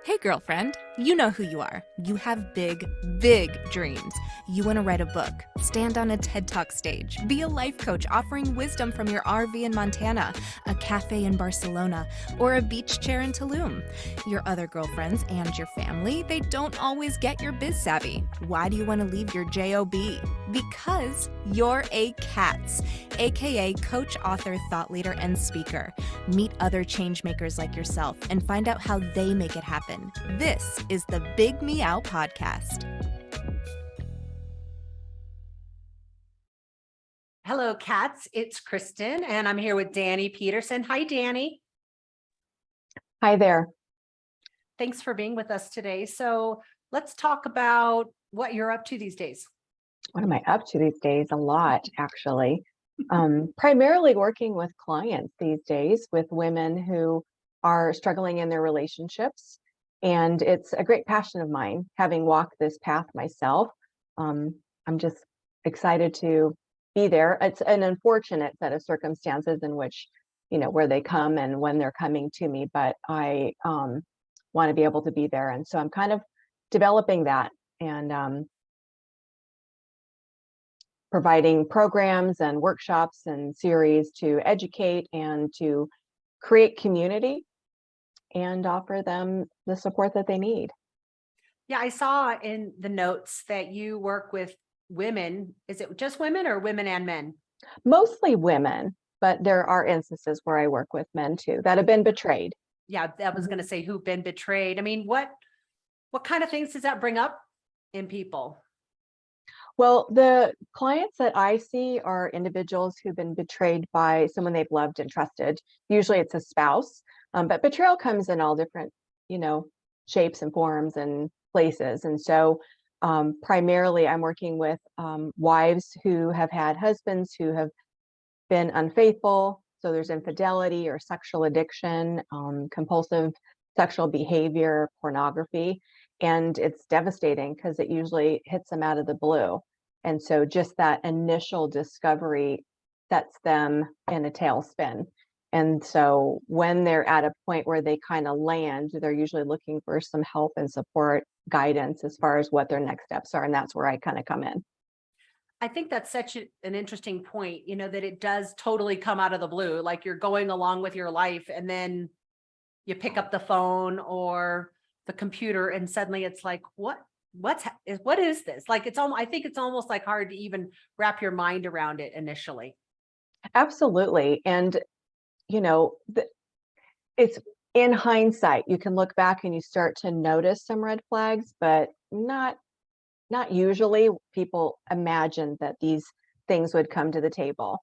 Hey, girlfriend, you know who you are. You have big, big dreams. You want to write a book, stand on a TED Talk stage, be a life coach offering wisdom from your RV in Montana, a cafe in Barcelona, or a beach chair in Tulum. Your other girlfriends and your family, they don't always get your biz savvy. Why do you want to leave your JOB? Because you're a C.A.T.S, aka coach, author, thought leader, and speaker. Meet other change makers like yourself and find out how they make it happen. This is the Big Meow podcast. Hello, cats. It's Kristen, and I'm here with Dani Peterson. Hi, Dani. Hi there. Thanks for being with us today. So let's talk about what you're up to these days. What am I up to these days? A lot, actually. Primarily working with clients these days, with women who are struggling in their relationships. And it's a great passion of mine, having walked this path myself. I'm just excited to be there. It's an unfortunate set of circumstances in which, where they come and when they're coming to me, but I want to be able to be there. And so I'm kind of developing that and providing programs and workshops and series to educate and to create community and offer them the support that they need. Yeah, I saw in the notes that you work with women. Is it just women or women and men? Mostly women, but there are instances where I work with men too that have been betrayed. Yeah, that was going to say who've been betrayed. I mean, what kind of things does that bring up in people? Well, the clients that I see are individuals who've been betrayed by someone they've loved and trusted. Usually it's a spouse, but betrayal comes in all different, shapes and forms and places. And so primarily I'm working with wives who have had husbands who have been unfaithful. So there's infidelity or sexual addiction, compulsive sexual behavior, pornography. And it's devastating because it usually hits them out of the blue. And so just that initial discovery sets them in a tailspin. And so when they're at a point where they kind of land, they're usually looking for some help and support, guidance as far as what their next steps are. And that's where I kind of come in. I think that's such an interesting point, that it does totally come out of the blue, like you're going along with your life and then you pick up the phone or the computer and suddenly it's like, what is this? Like, I think it's almost like hard to even wrap your mind around it initially. Absolutely. And, it's in hindsight, you can look back and you start to notice some red flags, but not usually. People imagine that these things would come to the table.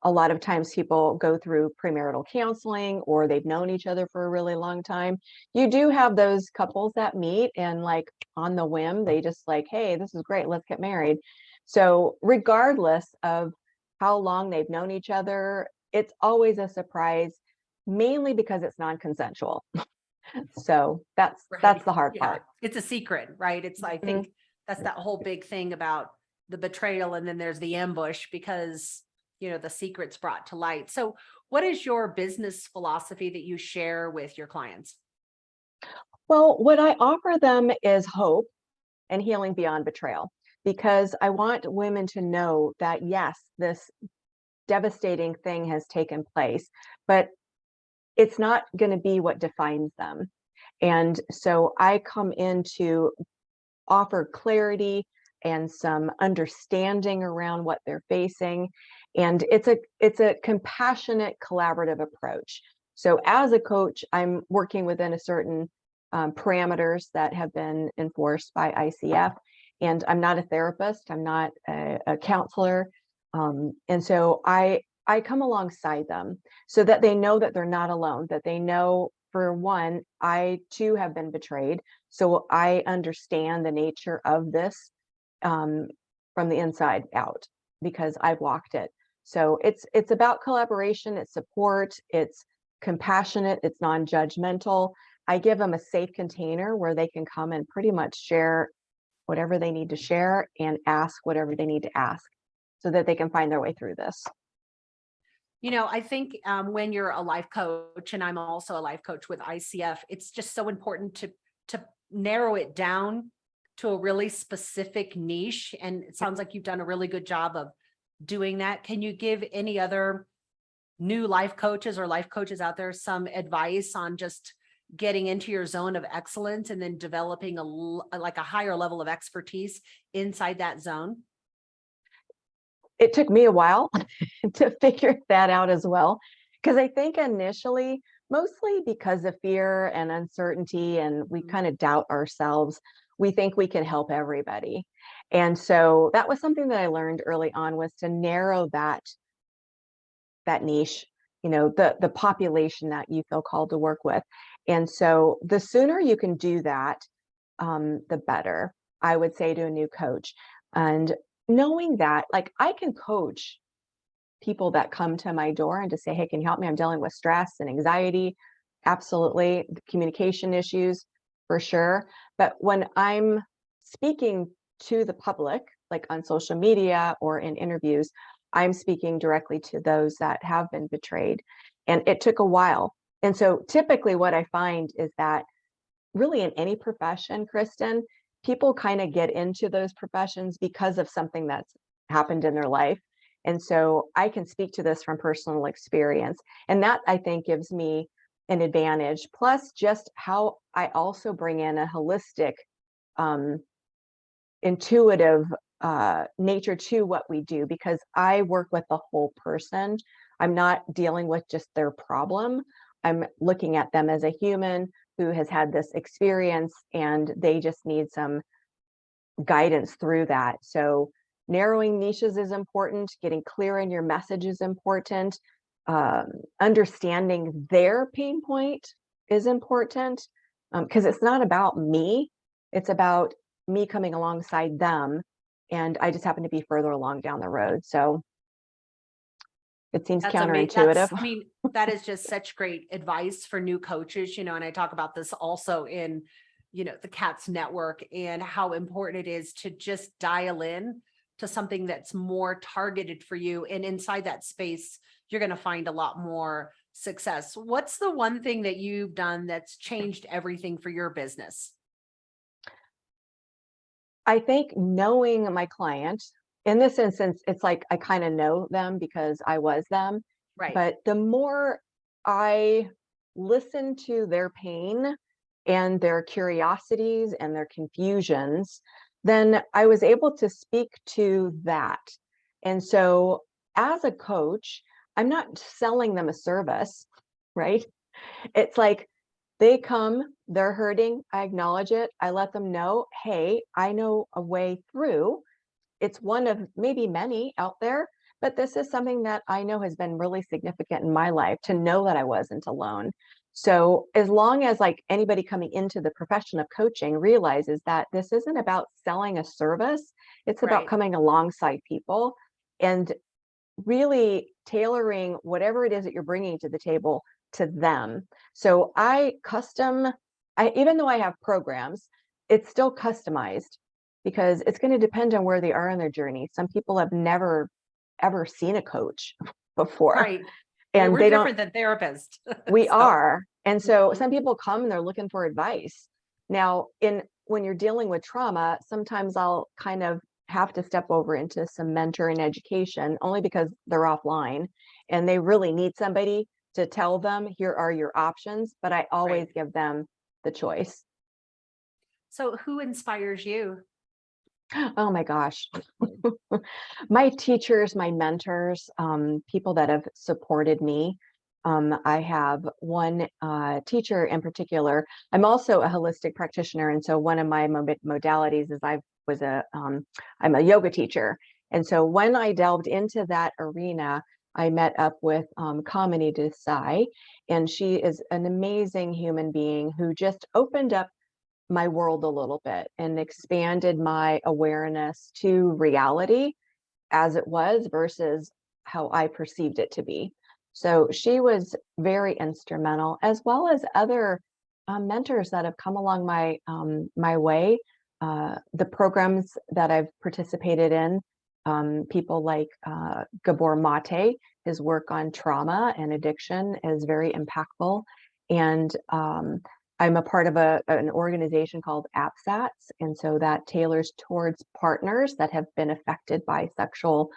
A lot of times people go through premarital counseling or they've known each other for a really long time. You do have those couples that meet and like on the whim, they just like, hey, this is great, let's get married. So regardless of how long they've known each other, it's always a surprise, mainly because it's non-consensual. So that's the hard part. It's a secret, right? I think that's that whole big thing about the betrayal. And then there's the ambush because, the secret's brought to light. So what is your business philosophy that you share with your clients? Well, what I offer them is hope and healing beyond betrayal, because I want women to know that, yes, this devastating thing has taken place, but it's not going to be what defines them. And so I come in to offer clarity and some understanding around what they're facing. And it's a compassionate, collaborative approach. So as a coach, I'm working within a certain parameters that have been enforced by ICF. And I'm not a therapist, I'm not a counselor. And so I come alongside them so that they know that they're not alone, that they know, for one, I too have been betrayed. So I understand the nature of this from the inside out because I've walked it. So it's about collaboration, it's support, it's compassionate, it's non-judgmental. I give them a safe container where they can come and pretty much share whatever they need to share and ask whatever they need to ask so that they can find their way through this. I think when you're a life coach, and I'm also a life coach with ICF, it's just so important to narrow it down to a really specific niche. And it sounds like you've done a really good job of doing that. Can you give any other new life coaches or life coaches out there some advice on just getting into your zone of excellence and then developing like a higher level of expertise inside that zone? It took me a while to figure that out as well, because I think initially, mostly because of fear and uncertainty, and we kind of doubt ourselves, we think we can help everybody. And so that was something that I learned early on, was to narrow that niche, the population that you feel called to work with. And so the sooner you can do that, the better, I would say, to a new coach. And knowing that, like, I can coach people that come to my door and to say, hey, can you help me? I'm dealing with stress and anxiety. Absolutely. The communication issues, for sure. But when I'm speaking to the public, like on social media or in interviews, I'm speaking directly to those that have been betrayed. And it took a while. And so typically what I find is that really in any profession, Kristen, people kind of get into those professions because of something that's happened in their life. And so I can speak to this from personal experience. And that, I think, gives me an advantage. Plus, just how I also bring in a holistic, intuitive nature to what we do, because I work with the whole person. I'm not dealing with just their problem. I'm looking at them as a human who has had this experience, and they just need some guidance through that. So narrowing niches is important. Getting clear in your message is important. Understanding their pain point is important, because it's not about me. It's about me coming alongside them. And I just happen to be further along down the road. So it seems That's amazing. counterintuitive. That is just such great advice for new coaches, and I talk about this also in, the C.A.T.S network, and how important it is to just dial in to something that's more targeted for you. And inside that space, you're going to find a lot more success. What's the one thing that you've done that's changed everything for your business? I think knowing my client, in this instance, it's like I kind of know them because I was them. Right. But the more I listen to their pain and their curiosities and their confusions, then I was able to speak to that. And so as a coach, I'm not selling them a service, right? It's like they come, they're hurting, I acknowledge it, I let them know, hey, I know a way through. It's one of maybe many out there, but this is something that I know has been really significant in my life, to know that I wasn't alone. So as long as, like, anybody coming into the profession of coaching realizes that this isn't about selling a service, it's about Right. coming alongside people and really tailoring whatever it is that you're bringing to the table to them. So even though I have programs, it's still customized, because it's going to depend on where they are in their journey. Some people have never ever seen a coach before, Right. and We're they don't. different than therapists. We So, are. And so mhm. some people come and they're looking for advice. Now, when you're dealing with trauma, sometimes I'll kind of have to step over into some mentor and education, only because they're offline and they really need somebody to tell them, here are your options, but I always Right. give them the choice. So who inspires you? Oh my gosh. My teachers, my mentors, people that have supported me. I have one teacher in particular. I'm also a holistic practitioner, and so one of my modalities is I'm a yoga teacher. And so when I delved into that arena, I met up with Kamini Desai, and she is an amazing human being who just opened up my world a little bit and expanded my awareness to reality as it was versus how I perceived it to be. So she was very instrumental, as well as other mentors that have come along my way. The programs that I've participated in, people like Gabor Mate his work on trauma and addiction is very impactful. And I'm a part of an organization called C.A.T.S. And so that tailors towards partners that have been affected by sexual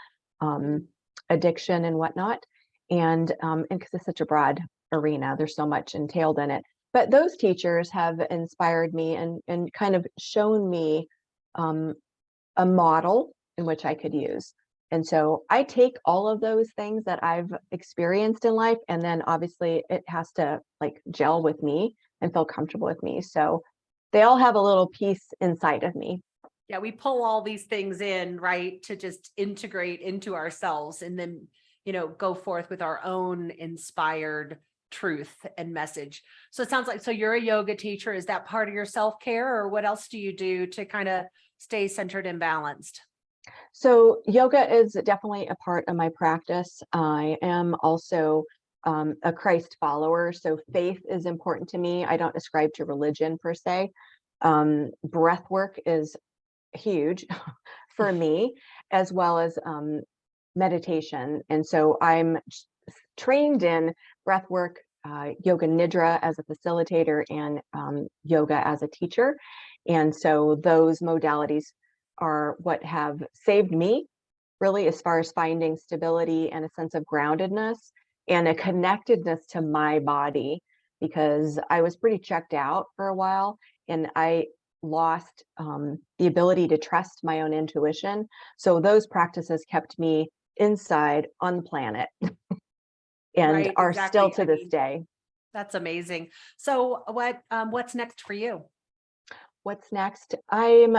addiction and whatnot. And because it's such a broad arena, there's so much entailed in it. But those teachers have inspired me and kind of shown me a model in which I could use. And so I take all of those things that I've experienced in life, and then obviously it has to like gel with me and feel comfortable with me. So they all have a little piece inside of me. Yeah, we pull all these things in, right, to just integrate into ourselves and then, go forth with our own inspired truth and message. So it sounds like, so you're a yoga teacher. Is that part of your self-care, or what else do you do to kind of stay centered and balanced? So yoga is definitely a part of my practice. I am also a Christ follower, so faith is important to me. I don't ascribe to religion per se. Breath work is huge for me, as well as meditation. And so I'm trained in breath work, yoga nidra as a facilitator, and yoga as a teacher. And so those modalities are what have saved me, really, as far as finding stability and a sense of groundedness and a connectedness to my body, because I was pretty checked out for a while and I lost the ability to trust my own intuition. So those practices kept me inside on the planet and Right, are exactly. still to this day. That's amazing. So what's next for you? What's next? I'm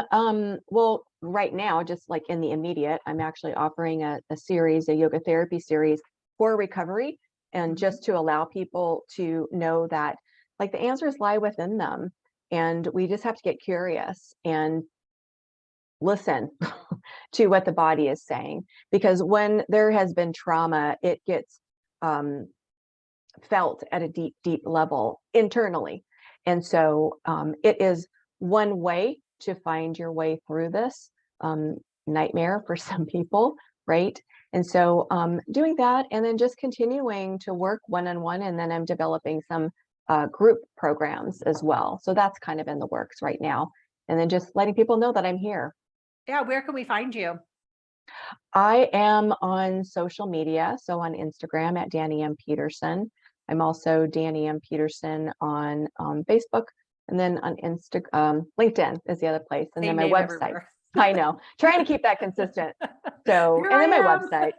well, right now, just like in the immediate, I'm actually offering a series, a yoga therapy series for recovery, and just to allow people to know that like the answers lie within them, and we just have to get curious and listen to what the body is saying, because when there has been trauma, it gets felt at a deep level internally. And so it is one way to find your way through this nightmare for some people, right? And so doing that, and then just continuing to work one-on-one, and then I'm developing some group programs as well. So that's kind of in the works right now. And then just letting people know that I'm here. Yeah, where can we find you? I am on social media. So on Instagram at Dani M. Peterson. I'm also Dani M. Peterson on Facebook. And then on LinkedIn is the other place. And Same then my name website. everywhere. I know, trying to keep that consistent. So, Here and then I my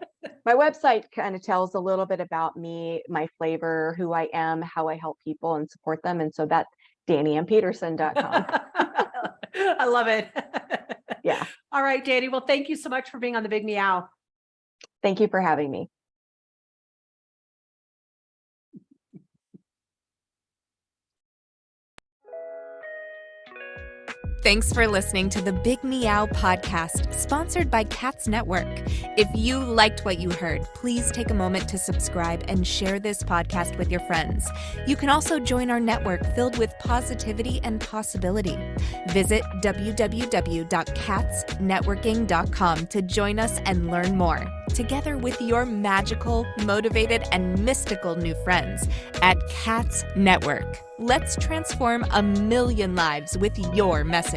am. website kind of tells a little bit about me, my flavor, who I am, how I help people and support them. And so that's DaniMPeterson.com. I love it. Yeah. All right, Dani. Well, thank you so much for being on the Big Meow. Thank you for having me. Thanks for listening to the Big Meow podcast, sponsored by C.A.T.S Network. If you liked what you heard, please take a moment to subscribe and share this podcast with your friends. You can also join our network filled with positivity and possibility. Visit www.catsnetworking.com to join us and learn more, together with your magical, motivated, and mystical new friends at C.A.T.S Network. Let's transform 1 million lives with your message.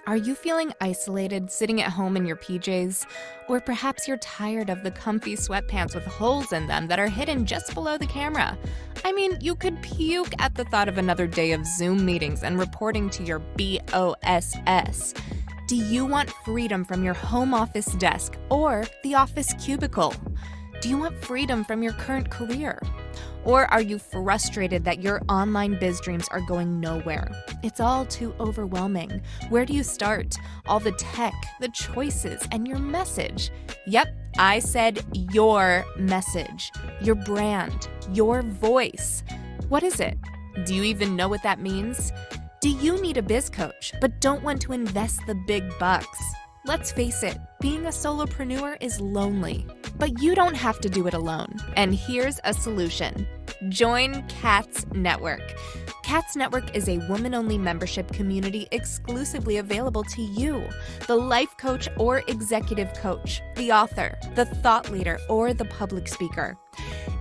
Are you feeling isolated, sitting at home in your PJs? Or perhaps you're tired of the comfy sweatpants with holes in them that are hidden just below the camera? I mean, you could puke at the thought of another day of Zoom meetings and reporting to your BOSS. Do you want freedom from your home office desk or the office cubicle? Do you want freedom from your current career? Or are you frustrated that your online biz dreams are going nowhere? It's all too overwhelming. Where do you start? All the tech, the choices, and your message. Yep, I said your message, your brand, your voice. What is it? Do you even know what that means? Do you need a biz coach but don't want to invest the big bucks? Let's face it, being a solopreneur is lonely. But you don't have to do it alone. And here's a solution. Join C.A.T.S Network. C.A.T.S Network is a woman-only membership community exclusively available to you, the life coach or executive coach, the author, the thought leader, or the public speaker.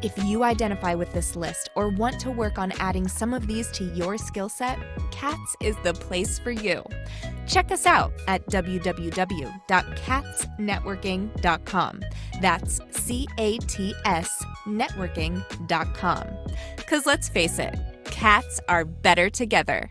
If you identify with this list or want to work on adding some of these to your skill set, C.A.T.S is the place for you. Check us out at www.catsnetworking.com. That's C-A-T-S networking.com. Because let's face it, cats are better together.